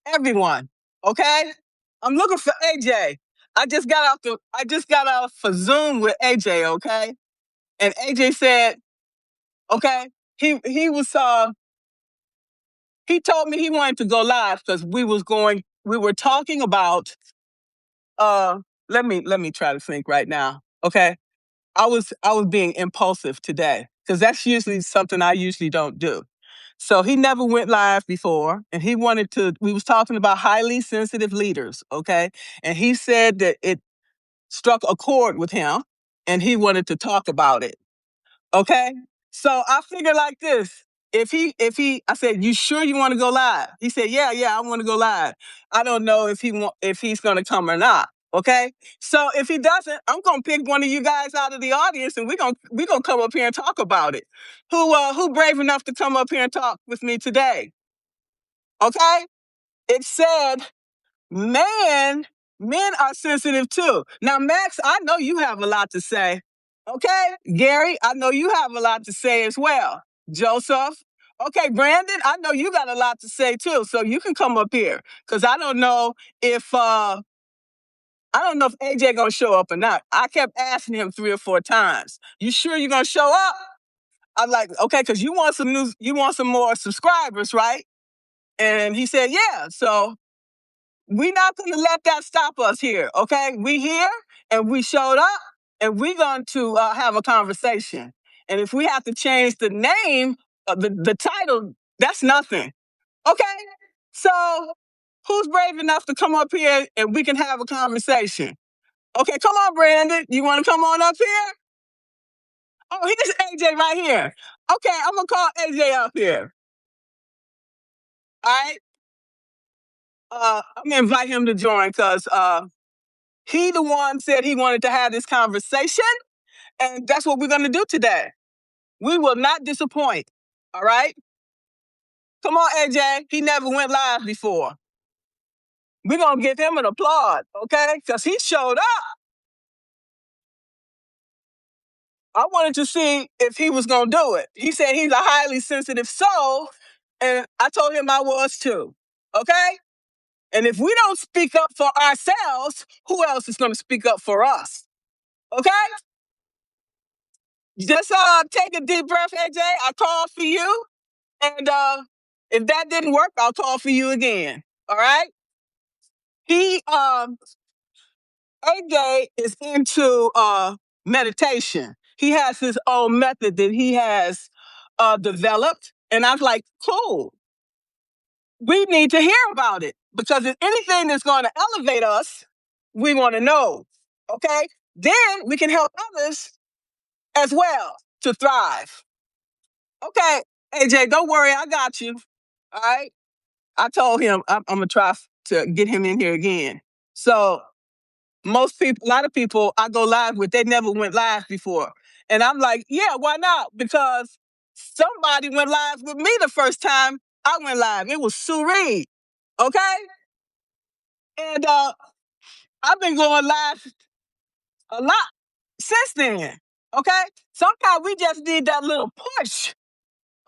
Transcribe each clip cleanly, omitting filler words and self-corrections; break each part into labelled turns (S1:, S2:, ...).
S1: everyone. Okay, I'm looking for AJ. I just got off for Zoom with AJ. Okay, and AJ said, okay, he was he told me he wanted to go live because we were talking about uh let me try to think right now. Okay, I was being impulsive today because that's usually something I usually don't do. So he never went live before, and he wanted to. We was talking about highly sensitive leaders, okay, and he said that it struck a chord with him, and he wanted to talk about it. Okay. So I figured like this. I said, you sure you want to go live? He said, yeah, I want to go live. I don't know if he's going to come or not. Okay. So if he doesn't, I'm going to pick one of you guys out of the audience and we're going to come up here and talk about it. Who brave enough to come up here and talk with me today? Okay. It said, man, men are sensitive too. Now, Max, I know you have a lot to say. Okay, Gary, I know you have a lot to say as well. Joseph, okay, Brandon, I know you got a lot to say too, so you can come up here because I don't know if AJ gonna show up or not. I kept asking him 3 or 4 times. You sure you're gonna show up? I'm like, okay, because you want some more subscribers, right? And he said, yeah. So we're not going to let that stop us here, okay? We here and we showed up and we're going to have a conversation. And if we have to change the name of the title, that's nothing, okay? So who's brave enough to come up here and we can have a conversation? Okay, come on, Brandon. You want to come on up here? Oh, here's AJ right here. Okay, I'm going to call AJ up here. All right? I'm going to invite him to join because he the one said he wanted to have this conversation, and that's what we're going to do today. We will not disappoint. All right? Come on, AJ. He never went live before. We're going to give him an applaud, okay? Because he showed up. I wanted to see if he was going to do it. He said he's a highly sensitive soul, and I told him I was too, okay? And if we don't speak up for ourselves, who else is going to speak up for us? Okay? Just take a deep breath, AJ. I called for you. And if that didn't work, I'll call for you again. All right? He AJ is into meditation. He has his own method that he has developed. And I was like, cool. We need to hear about it because if anything that's going to elevate us, we want to know. Okay? Then we can help others as well to thrive. Okay, AJ, don't worry, I got you. All right? I told him I'm gonna try to get him in here again. So a lot of people I go live with, they never went live before, and I'm like, yeah, why not? Because somebody went live with me the first time I went live. It was Sue Reed, okay, and I've been going live a lot since then. Okay, sometimes we just need that little push.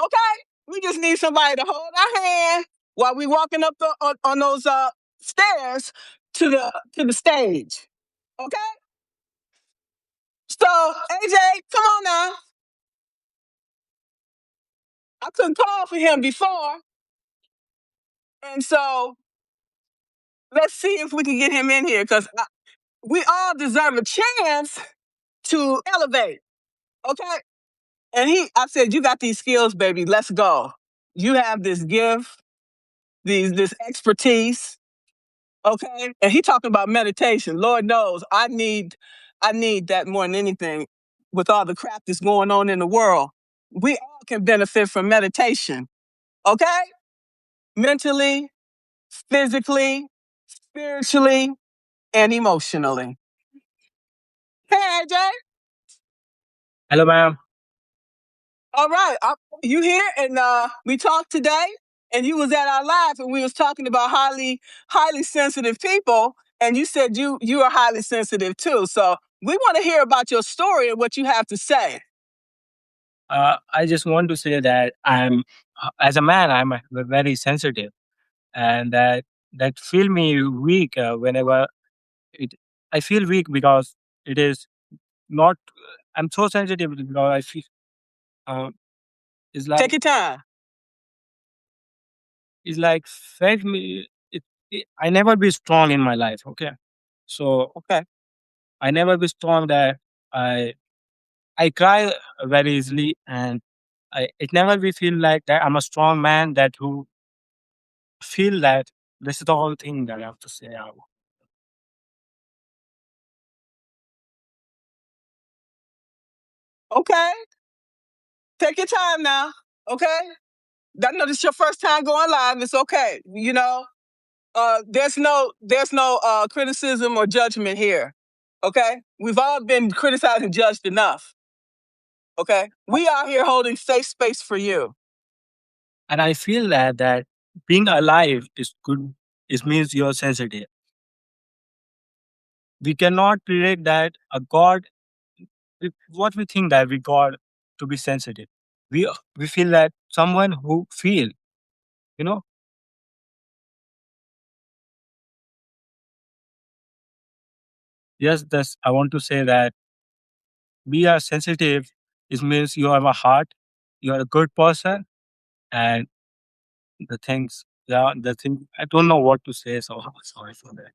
S1: Okay, we just need somebody to hold our hand while we walking up on those stairs to the stage. Okay, so AJ, come on now. I couldn't call for him before, and so let's see if we can get him in here because we all deserve a chance to elevate. Okay, and I said, you got these skills, baby. Let's go. You have this gift, this expertise. Okay. And he talking about meditation. Lord knows I need that more than anything with all the crap that's going on in the world. We all can benefit from meditation. Okay? Mentally, physically, spiritually, and emotionally. Hey, AJ.
S2: Hello, ma'am.
S1: All right. You here? And we talked today, and you was at our live, and we was talking about highly sensitive people, and you said you are highly sensitive too. So we want to hear about your story and what you have to say.
S2: I just want to say that as a man, I'm very sensitive, and that that feel me weak whenever it. I feel weak because it is not. I'm so sensitive because I feel. Uh, it's like
S1: Take your time.
S2: it's like felt me. I never be strong in my life. Okay, so
S1: Okay.
S2: I never be strong that I I cry very easily, and it never be feel like that I'm a strong man that who feel that. This is the whole thing that I have to say out.
S1: Okay. Take your time now. Okay. I know this is your first time going live. It's okay. There's no criticism or judgment here. Okay. We've all been criticized and judged enough. Okay. We are here holding safe space for you.
S2: And I feel that being alive is good. It means you're sensitive. We cannot predict that a God. What we think that we God to be sensitive. We feel that someone who feel. You know. Yes, that's. I want to say that we are sensitive. It means you have a heart. You are a good person, and the things. Yeah, the thing. I don't know what to say. So sorry for that.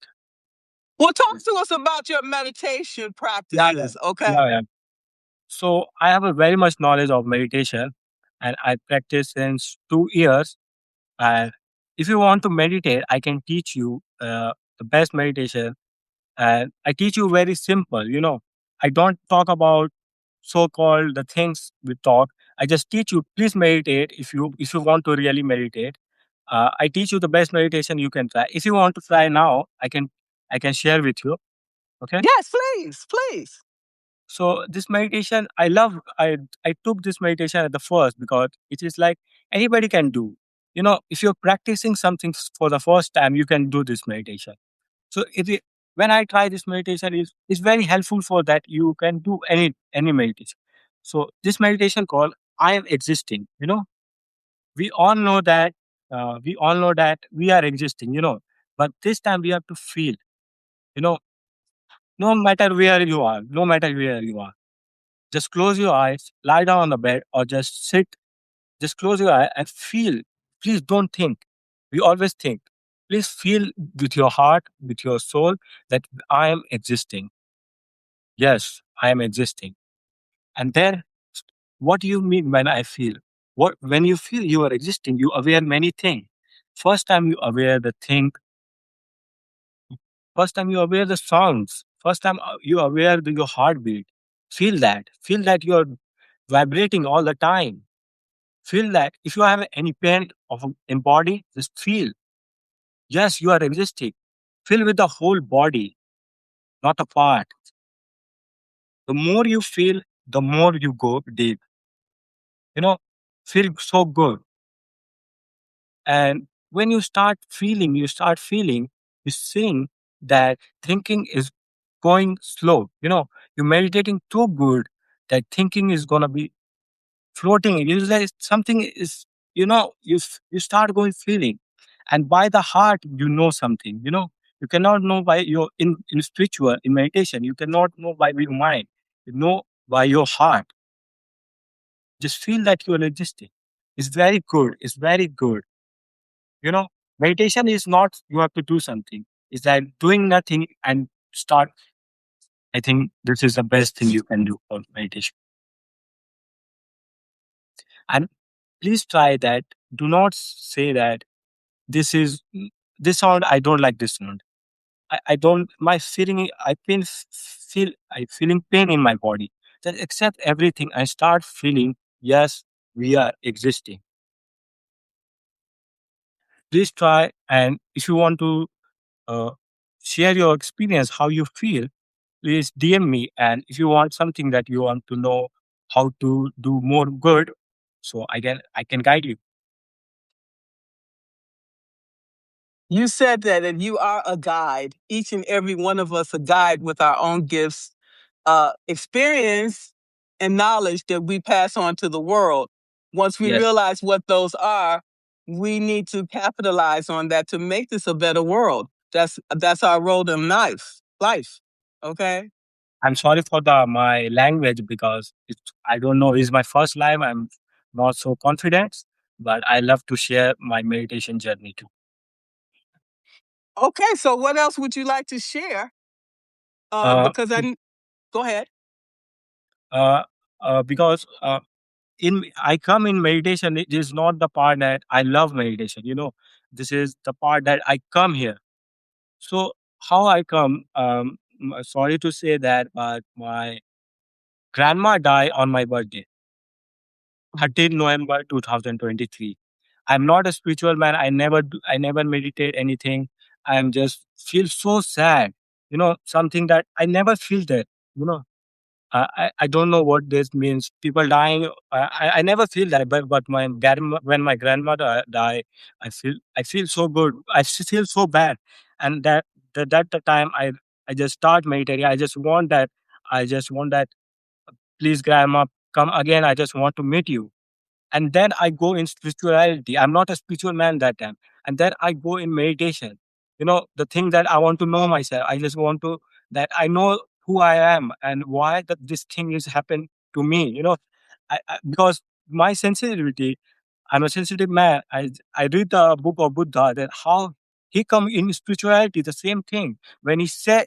S1: Well, talk to us about your meditation
S2: Yeah,
S1: practices. Okay.
S2: yeah. So I have a very much knowledge of meditation, and I practice since 2 years. And if you want to meditate, I can teach you the best meditation. And I teach you very simple. I don't talk about so-called the things we talk. I just teach you. Please meditate if you want to really meditate. I teach you the best meditation you can try. If you want to try now, I can share with you. Okay.
S1: Yes, please, please.
S2: So this meditation, I took this meditation at the first because it is like anybody can do. If you're practicing something for the first time, you can do this meditation. So when I try this meditation, is very helpful for that. You can do any meditation. So this meditation called I am existing. We all know that we are existing. But this time we have to feel. You know, no matter where you are, no matter where you are. Just close your eyes, lie down on the bed, or just sit. Just close your eye and feel. Please don't think. We always think. Please feel with your heart, with your soul, that I am existing. Yes, I am existing. And then, what do you mean when I feel? When you feel you are existing, you aware many things. First time you aware the thing. First time you aware the sounds. First time you aware your heartbeat. Feel that. Feel that you are vibrating all the time. Feel that if you have any pain of in body, just feel. Yes, you are existing. Feel with the whole body, not a part. The more you feel, the more you go deep. You know, feel so good. And when you start feeling, you think that thinking is going slow. You're meditating too good that thinking is gonna be floating. You like something is, you start going feeling, and by the heart you know something. You cannot know by your in spiritual in meditation. You cannot know by your mind. You know by your heart. Just feel that you are existing. It's very good. It's very good. You know, meditation is not you have to do something. It's like doing nothing and start. I think this is the best thing you can do for meditation. And please try that. Do not say that this is this sound. I don't like this sound. I don't. My feeling. I feeling pain in my body. Then accept everything. I start feeling. Yes, we are existing. Please try. And if you want to uh, share your experience, how you feel, please DM me. And if you want something that you want to know how to do more good, so I can guide you.
S1: You said that you are a guide, each and every one of us a guide with our own gifts, experience, and knowledge that we pass on to the world. Once we
S2: Yes.
S1: realize what those are, we need to capitalize on that to make this a better world. That's our role in life. Okay.
S2: I'm sorry for the my language because it's I don't know. It's my first live. I'm not so confident, but I love to share my meditation journey too.
S1: Okay. So what else would you like to share?
S2: Uh,
S1: Because I go ahead.
S2: uh, because in I come in meditation. It is not the part that I love meditation. This is the part that I come here. So how I come? Sorry to say that, but my grandma died on my birthday, 13th November 2023. I'm not a spiritual man. I never meditate anything. I'm just feel so sad. Something that I never feel that. You know, I don't know what this means. People dying. I never feel that. But when my grandmother died, I feel so good. Feel so bad, and that the time I just start meditating. I just want that. Please, grandma, come again. I just want to meet you, and then I go in spirituality. I'm not a spiritual man that time, and then I go in meditation. The thing that I want to know myself. I just want to that I know who I am and why that this thing is happened to me. Because my sensitivity. I'm a sensitive man. I read the book of Buddha that how he come in spirituality the same thing when he see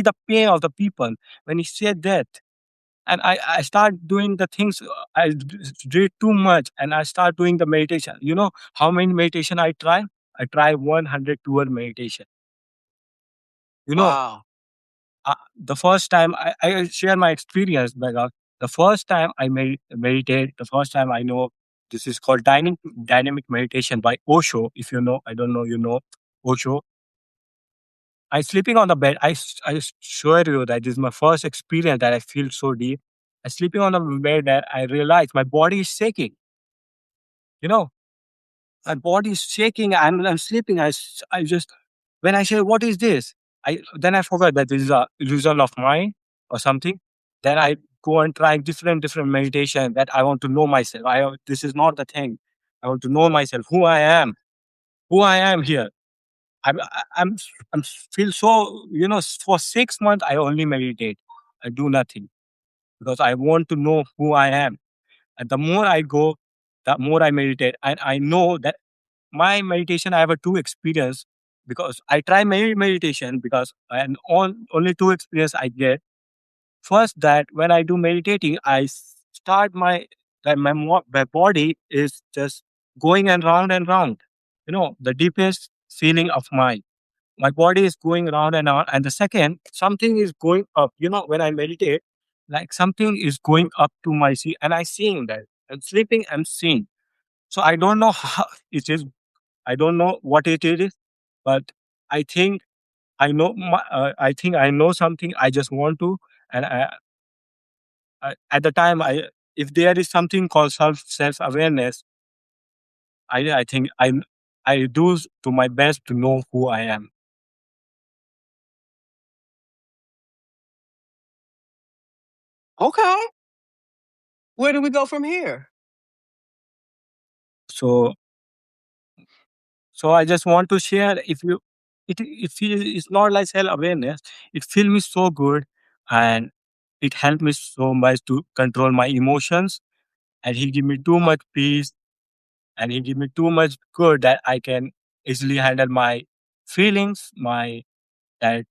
S2: the pain of the people, when he said that, and I start doing the things. Read too much and I start doing the meditation. How many meditation I try 112 meditation. you know
S1: Wow.
S2: the first time I share my experience, the first time I meditate, the first time I know this is called dynamic meditation by Osho. If you know, I don't know, Osho. I sleeping on the bed. I swear to you that this is my first experience that I feel so deep. I sleeping on the bed that I realize my body is shaking. You know, my body is shaking and I'm sleeping. I just when I say what is this, I forgot that this is a illusion of mind or something. Then I go and try different meditation that I want to know myself. This is not the thing. I want to know myself, who I am here. I'm I- I'm I'm feel so for 6 months I only meditate. I do nothing because I want to know who I am. And the more I go, the more I meditate. And I know that my meditation I have a two experience because I try meditation because and only two experience I get. First, that when I do meditating, start my body is just going and round and round. The deepest feeling of my body is going round and round. And the second, something is going up. When I meditate, like something is going up to my see, and I seeing that. I'm sleeping, I'm seeing. So I don't know how it is. I don't know what it is, but I think I think I know something. I just want to, and at the time, if there is something called self awareness, I think I do to my best to know who I am.
S1: Okay. Where do we go from here?
S2: So I just want to share. It's not like self awareness. It feels me so good, and it helped me so much to control my emotions, and he give me too much peace, and he give me too much good that I can easily handle my feelings, my that.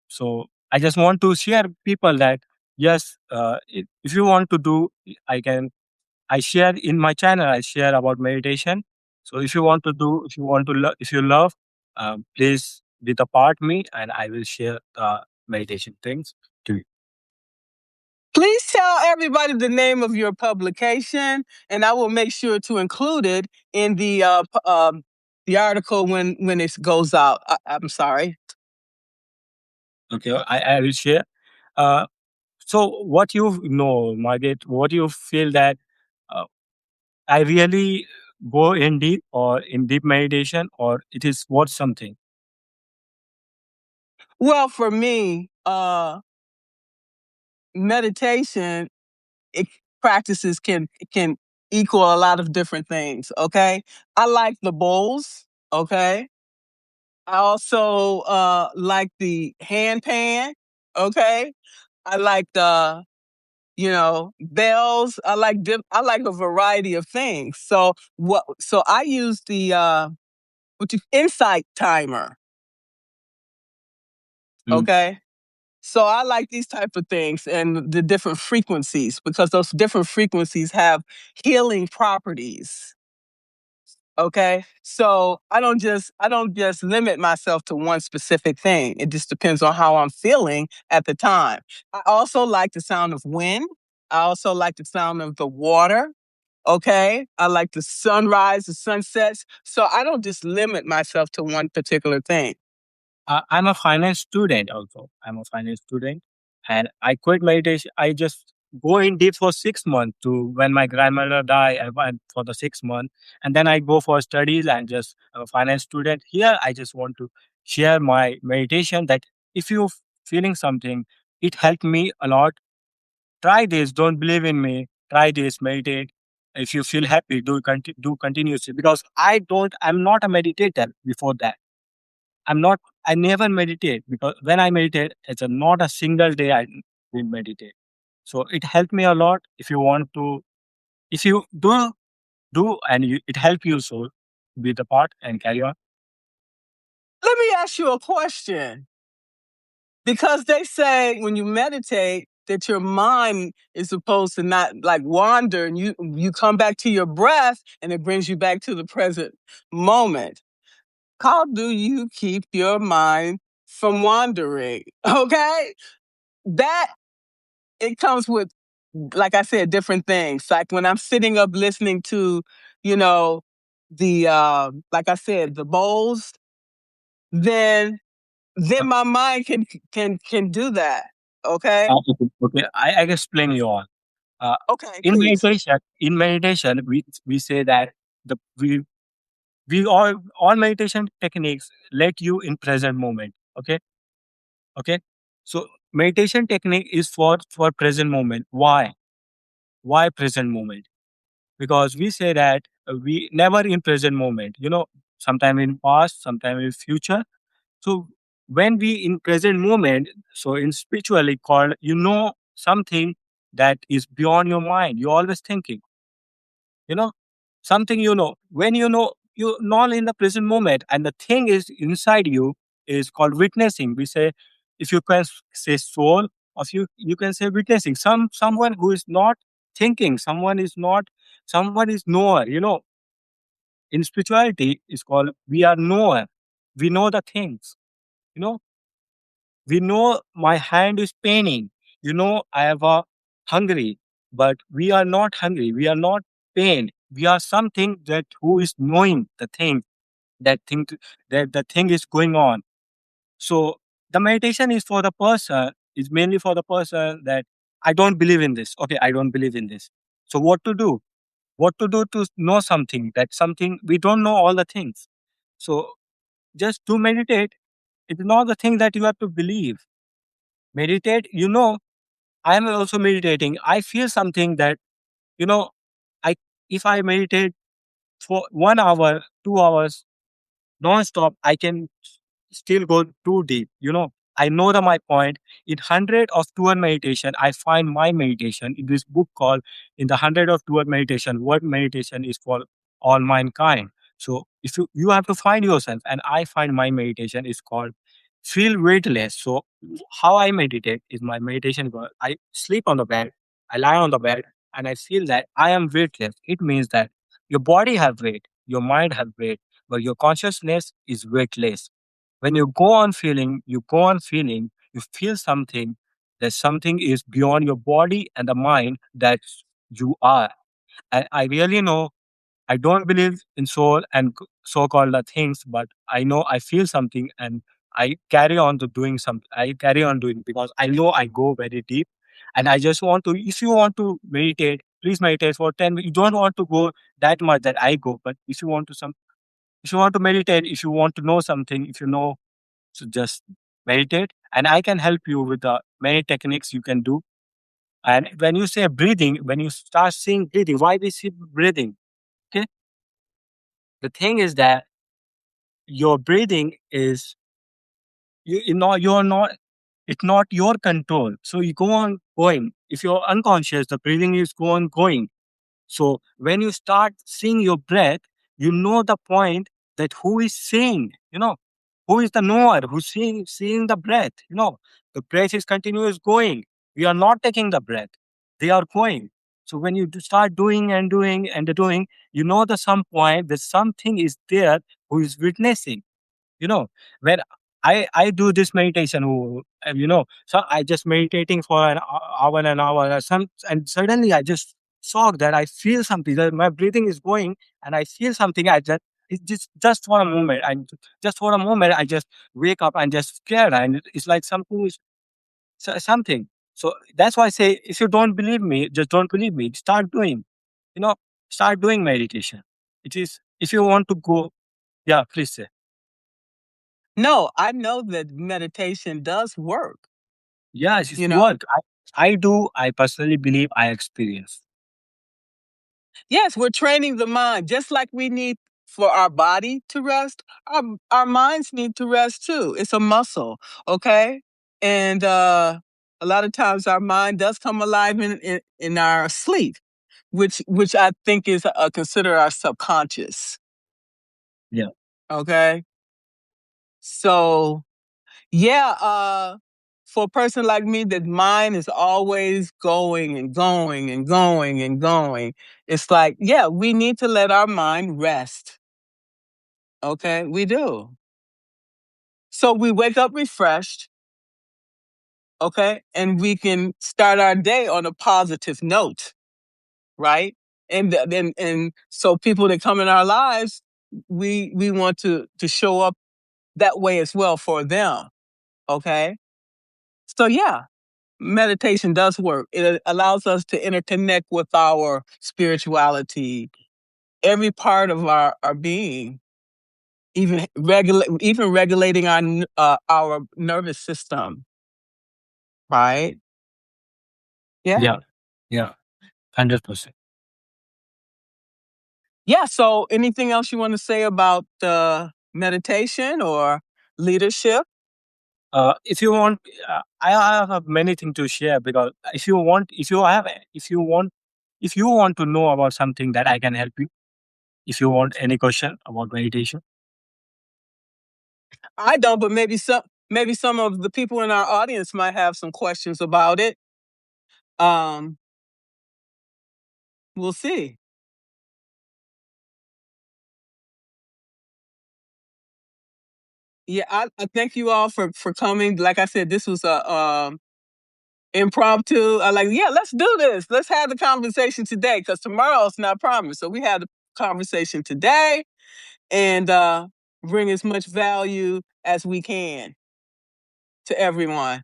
S2: So I just want to share people that yes, if you want to do, I can. I share in my channel. I share about meditation. So if you want to do, if you want to, if you love, please be the part me, and I will share the meditation things to you.
S1: Please tell everybody the name of your publication, and I will make sure to include it in the article when it goes out. I'm sorry.
S2: Okay, I will share. Uh, so what you know, Margaret, what you feel that uh, I really go in deep or in deep meditation, or it is what something.
S1: Well, for me, meditation it, practices can equal a lot of different things. Okay. I like the bowls. Okay. I also like the hand pan. Okay. I like the, bells. I like a variety of things. So I use the insight timer.
S2: Mm.
S1: Okay. So I like these type of things and the different frequencies because those different frequencies have healing properties. Okay. So I don't just limit myself to one specific thing. It just depends on how I'm feeling at the time. I also like the sound of wind. I also like the sound of the water. Okay. I like the sunrise, the sunsets. So I don't just limit myself to one particular thing.
S2: I'm a finance student also. I'm a finance student, and I quit meditation. I just go in deep for 6 months to when my grandmother died. I went for the 6 months, and then I go for studies and just I'm a finance student. Here, I just want to share my meditation that if you're feeling something, it helped me a lot. Try this. Don't believe in me. Try this. Meditate. If you feel happy, do continuously because I'm not a meditator before that. I never meditate because when I meditate, not a single day I will meditate. So it helped me a lot. If you do and it help you, so be the part and carry on.
S1: Let me ask you a question. Because they say when you meditate that your mind is supposed to not like wander and you come back to your breath and it brings you back to the present moment. How do you keep your mind from wandering? Okay? That it comes with, like I said, different things. Like when I'm sitting up listening to, you know, the like I said, the bowls, then
S2: Uh,
S1: my mind can do that. Okay?
S2: okay, I explain you all. Uh,
S1: Okay, please.
S2: in meditation, we say that the we all meditation techniques let you in present moment. Okay. So meditation technique is for present moment. Why? Why present moment? Because we say that we never in present moment, sometime in past, sometime in future. So when we in present moment, so in spiritually called, something that is beyond your mind, you're always thinking, you know something, when you're not in the present moment and the thing is inside you is called witnessing. We say, if you can say soul, or you can say witnessing, someone who is not thinking, someone is knower. In spirituality is called we are knower. We know the things. You know, we know my hand is paining. I have a hungry, but we are not hungry. We are not pain. We are something that who is knowing the thing, that thing that the thing is going on. So the meditation is for the person, is mainly for the person that I don't believe in this. Okay, I don't believe in this. So what to do? What to do to know something, that something we don't know all the things. So just to meditate, it's not the thing that you have to believe. Meditate, I am also meditating. I feel something that, you know, I if I meditate for 1 hour, 2 hours non-stop, I can still go too deep. I know my point. In 100 of 2 hour meditation, I find my meditation in this book called In the 100 of 2 hour meditation, what meditation is for all mankind. So if you have to find yourself, and I find my meditation is called feel weightless. So how I meditate is my meditation. I sleep on the bed, I lie on the bed, and I feel that I am weightless. It means that your body have weight, your mind have weight, but your consciousness is weightless. When you go on feeling, you feel something, that something is beyond your body and the mind that you are. And I really know I don't believe in soul and so-called things, but I know I feel something and I carry on to doing something. I carry on doing because I know I go very deep, and I just want to. If you want to meditate, please meditate for 10 minutes. You don't want to go that much that I go, but if you want to meditate, if you want to know something, if you know, so just meditate, and I can help you with the many techniques you can do. And when you say breathing, when you start seeing breathing, why we see breathing? Okay. The thing is that your breathing is you're not it's not your control. So you go on going. If you're unconscious, the breathing is go on going. So when you start seeing your breath, you know the point that who is seeing, who is the knower, who's seeing the breath. The breath is continuous going. We are not taking the breath. They are going. So when you start doing and doing and doing, the some point that something is there who is witnessing. you know when I do this meditation, so I just meditating for an hour and an hour, and suddenly I just shocked that I feel something, that my breathing is going, and I feel something. I just it's just for a moment, and just for a moment I just wake up and just scared, and it's like something is something. So that's why I say, if you don't believe me, just don't believe me, start doing, you know start doing meditation. It is, if you want to go. Yeah, please say.
S1: No, I know that meditation does work.
S2: Yes, it's
S1: You know,
S2: work. I do. I personally believe I experience.
S1: yes, we're training the mind just like we need for our body to rest. Our minds need to rest too. It's a muscle, okay? And a lot of times our mind does come alive in our sleep, which I think is consider our subconscious.
S2: Yeah.
S1: Okay, so yeah, for a person like me, that mind is always going and going and going and going. It's like, yeah, we need to let our mind rest. Okay, we do. So we wake up refreshed, okay, and we can start our day on a positive note, right? And then and so people that come in our lives, we want to show up that way as well for them. Okay, so yeah, meditation does work. It allows us to interconnect with our spirituality, every part of our being, even regulating our nervous system, right? Yeah.
S2: Yeah. Yeah. 100%.
S1: Yeah. So anything else you want to say about meditation or leadership?
S2: If you want, I have many things to share, because if you want to know about something that I can help you. If you want any question about meditation.
S1: I don't, but maybe some of the people in our audience might have some questions about it. Um, we'll see. Yeah, I thank you all for coming. Like I said, this was a impromptu. I like, yeah, let's do this. Let's have the conversation today because tomorrow's not promised. So we had the conversation today and bring as much value as we can to everyone.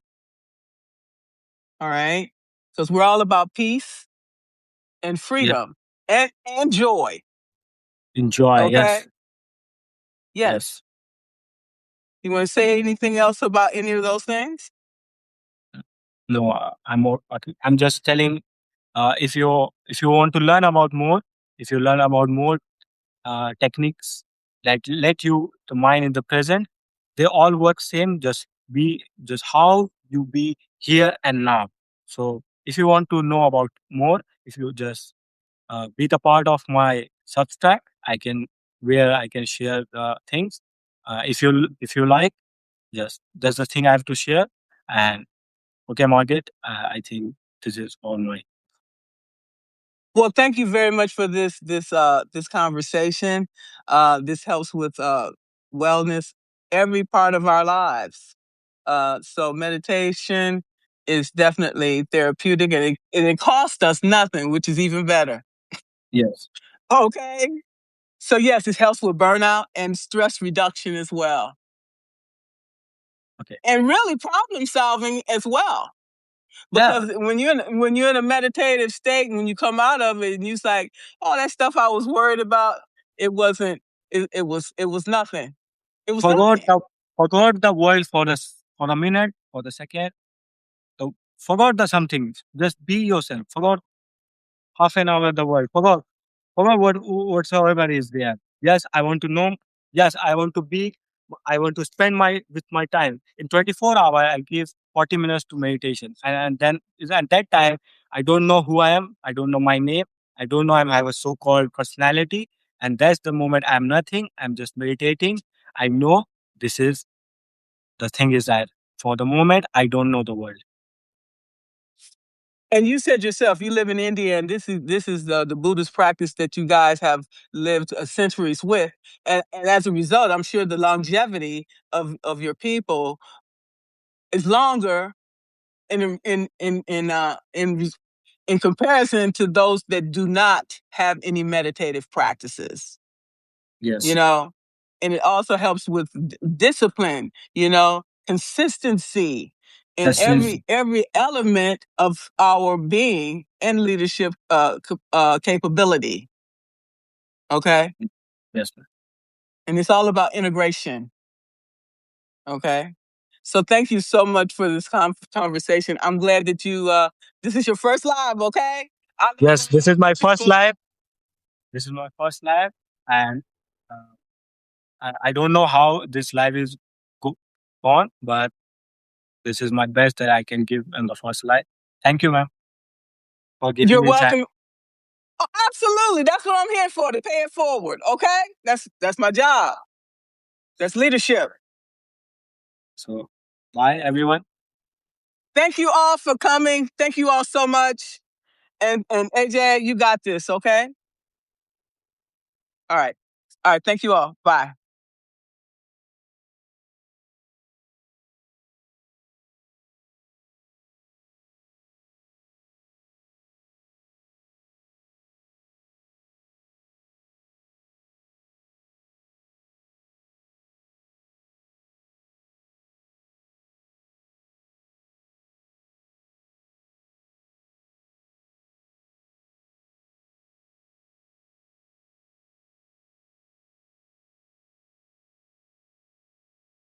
S1: All right, because we're all about peace and
S2: Yeah.
S1: freedom and joy.
S2: Enjoy.
S1: Okay.
S2: Yes.
S1: Yes.
S2: Yes.
S1: You want to say anything else about any of those things?
S2: No, I'm just telling. If you want to learn about more, if you learn about more techniques that let you the mind in the present, they all work same. Just how you be here and now. So if you want to know about more, if you just be the part of my Substack, where I can share the things. If you like, just that's the thing I have to share. And okay, Margaret, I think this is all right.
S1: Well, thank you very much for this conversation. This helps with wellness every part of our lives. So meditation is definitely therapeutic, and it costs us nothing, which is even better.
S2: Yes.
S1: Okay. So yes, it helps with burnout and stress reduction as well,
S2: Okay.
S1: and really problem solving as well.
S2: Yeah.
S1: Because when you're in a meditative state, and when you come out of it, and you're like, oh, that stuff I was worried about, it wasn't. It was nothing. It was
S2: Forgot
S1: nothing.
S2: the forgot the world for for a minute, for the second. So Forgot the something. Just be yourself. Forgot half an hour the world. Forgot whatsoever is there. Yes, I want to know. Yes, I want to be. I want to spend my with my time in 24 hours. I give 40 minutes to meditation, and then at that time I don't know who I am. I don't know my name. I don't know I have a so-called personality, and that's the moment I'm nothing. I'm just meditating. I know this is the thing is that for the moment I don't know the world.
S1: And you said yourself, you live in India, and this is the Buddhist practice that you guys have lived centuries with, and as a result, I'm sure the longevity of your people is longer in comparison to those that do not have any meditative practices.
S2: Yes.
S1: You know, and it also helps with discipline. Consistency in
S2: That's easy.
S1: every element of our being and leadership capability. Okay,
S2: Yes, ma'am.
S1: and it's all about integration. Okay, so thank you so much for this conversation. I'm glad that you. This is your first live. Okay.
S2: Yes, this is my first live. This is my first live, and uh, I don't know how this live is gone, but this is my best that I can give in the first live. Thank you, ma'am, for giving
S1: You're
S2: me time.
S1: welcome. Oh, absolutely. That's what I'm here for, to pay it forward. Okay? That's my job. That's leadership.
S2: So, bye, everyone.
S1: Thank you all for coming. Thank you all so much. And AJ, you got this, okay? All right. All right. Thank you all. Bye.